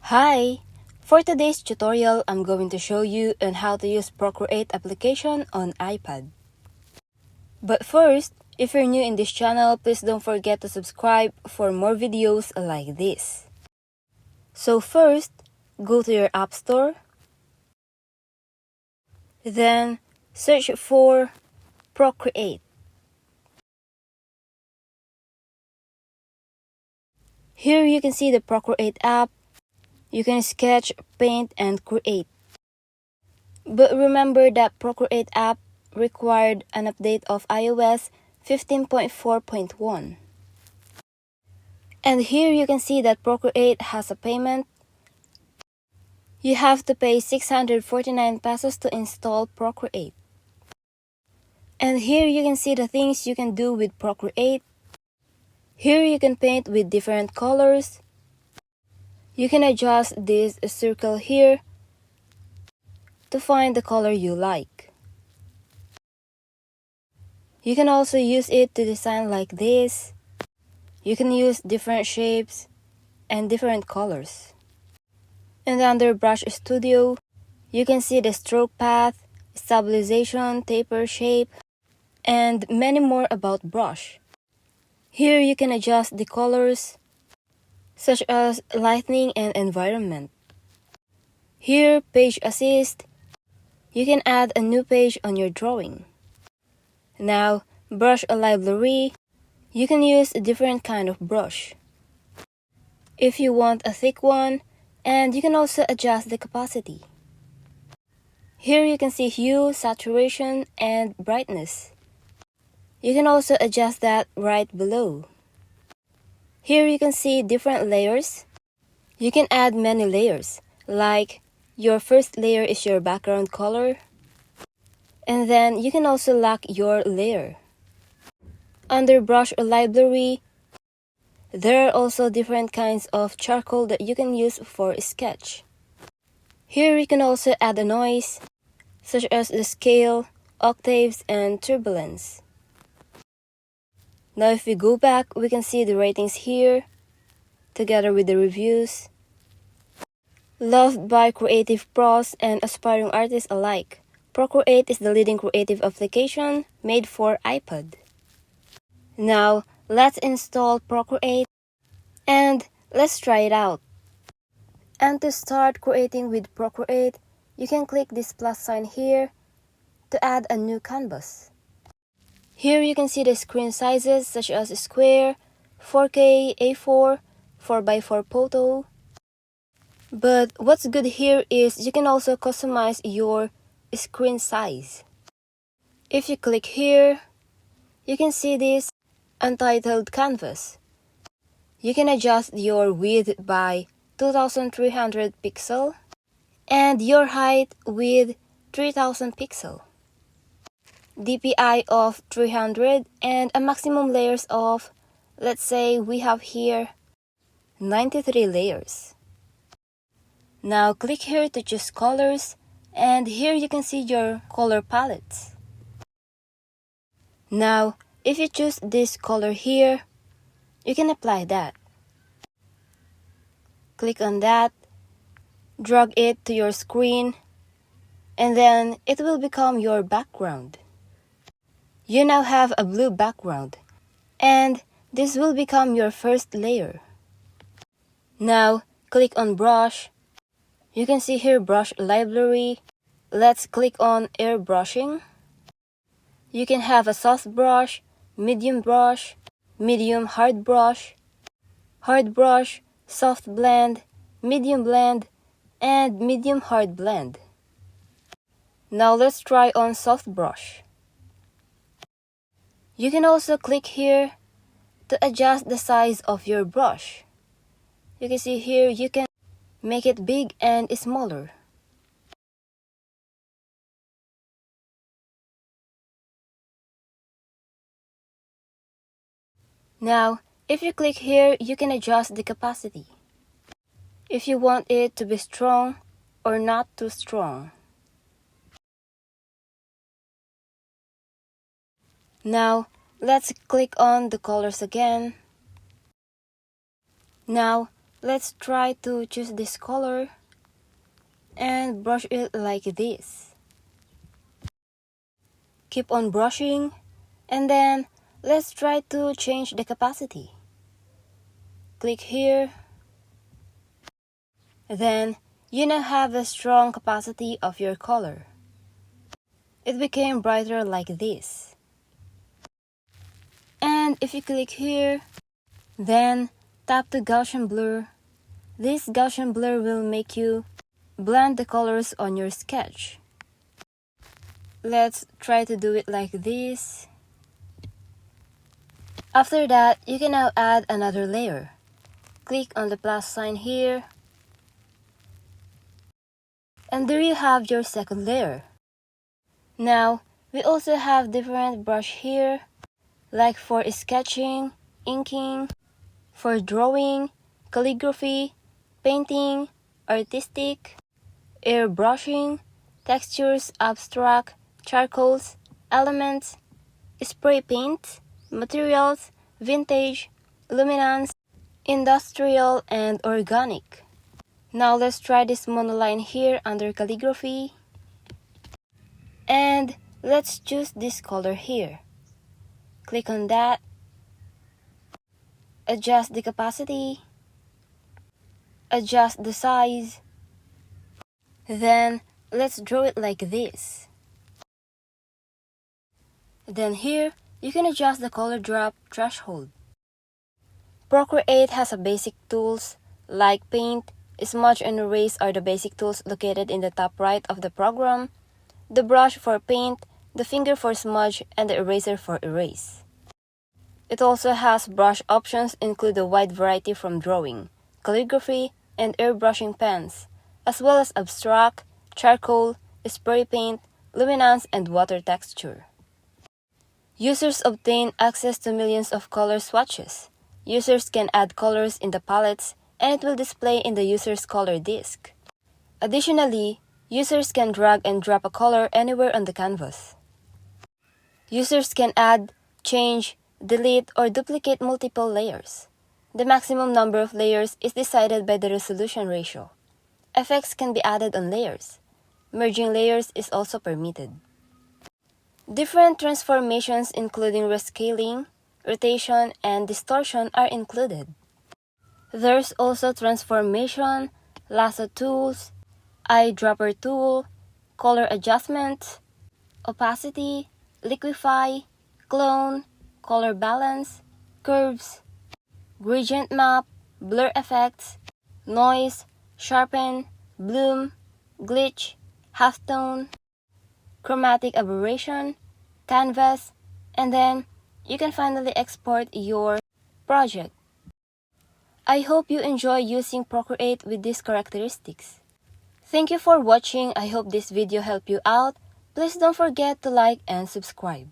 Hi! For today's tutorial, I'm going to show you on how to use Procreate application on iPad. But first, if you're new in this channel, please don't forget to subscribe for more videos like this. So first, go to your App Store. Then, search for Procreate. Here you can see the Procreate app. You can sketch, paint, and create. But remember that Procreate app required an update of iOS 15.4.1. And here you can see that Procreate has a payment. You have to pay 649 pesos to install Procreate. And here you can see the things you can do with Procreate. Here you can paint with different colors. You can adjust this circle here to find the color you like. You can also use it to design like this. You can use different shapes and different colors. And under Brush Studio, you can see the stroke path, stabilization, taper shape, and many more about brush. Here you can adjust the colors, such as lighting and environment. Here, Page Assist, you can add a new page on your drawing. Now, Brush Library, you can use a different kind of brush. If you want a thick one, and you can also adjust the capacity. Here you can see hue, saturation, and brightness. You can also adjust that right below. Here you can see different layers. You can add many layers, like your first layer is your background color, and then you can also lock your layer. Under Brush Library, there are also different kinds of charcoal that you can use for a sketch. Here you can also add a noise, such as the scale, octaves, and turbulence. Now if we go back, we can see the ratings here, together with the reviews. Loved by creative pros and aspiring artists alike, Procreate is the leading creative application made for iPad. Now, let's install Procreate and let's try it out. And to start creating with Procreate, you can click this plus sign here to add a new canvas. Here you can see the screen sizes such as square, 4K, A4, 4x4 photo. But what's good here is you can also customize your screen size. If you click here, you can see this untitled canvas. You can adjust your width by 2300 pixel and your height with 3000 pixel. DPI of 300 and a maximum layers of, let's say we have here 93 layers. Now click here to choose colors, and here you can see your color palettes. Now if you choose this color here, you can apply that. Click on that, drag it to your screen, and then it will become your background. You now have a blue background, and this will become your first layer. Now click on brush. You can see here brush library. Let's click on airbrushing. You can have a soft brush, medium hard brush, soft blend, and medium hard blend. Now let's try on soft brush. You can also click here to adjust the size of your brush. You can see here you can make it big and smaller. Now, if you click here, you can adjust the capacity. If you want it to be strong or not too strong. Now, let's click on the colors again. Now, let's try to choose this color and brush it like this. Keep on brushing, and then let's try to change the capacity. Click here. Then you now have a strong capacity of your color. It became brighter like this. And if you click here, then tap to Gaussian blur. This Gaussian blur will make you blend the colors on your sketch. Let's try to do it like this. After that, you can now add another layer. Click on the plus sign here. And there you have your second layer. Now, we also have different brush here, like for sketching, inking, for drawing, calligraphy, painting, artistic, airbrushing, textures, abstract, charcoals, elements, spray paint, materials, vintage, luminance, industrial, and organic. Now let's try this monoline here under calligraphy. And let's choose this color here. Click on that. Adjust the capacity. Adjust the size. Then let's draw it like this. Then here, you can adjust the color drop threshold. Procreate has a basic tools like paint, smudge, and erase are the basic tools located in the top right of the program. The brush for paint, the finger for smudge, and the eraser for erase. It also has brush options include a wide variety from drawing, calligraphy, and airbrushing pens, as well as abstract, charcoal, spray paint, luminance, and water texture. Users obtain access to millions of color swatches. Users can add colors in the palettes, and it will display in the user's color disk. Additionally, users can drag and drop a color anywhere on the canvas. Users can add, change, delete, or duplicate multiple layers. The maximum number of layers is decided by the resolution ratio. Effects can be added on layers. Merging layers is also permitted. Different transformations including rescaling, rotation, and distortion are included. There's also transformation, lasso tools, eyedropper tool, color adjustment, opacity, liquify, clone, color balance, curves, gradient map, blur effects, noise, sharpen, bloom, glitch, halftone, chromatic aberration, canvas, and then you can finally export your project. I hope you enjoy using Procreate with these characteristics. Thank you for watching. I hope this video helped you out. Please don't forget to like and subscribe.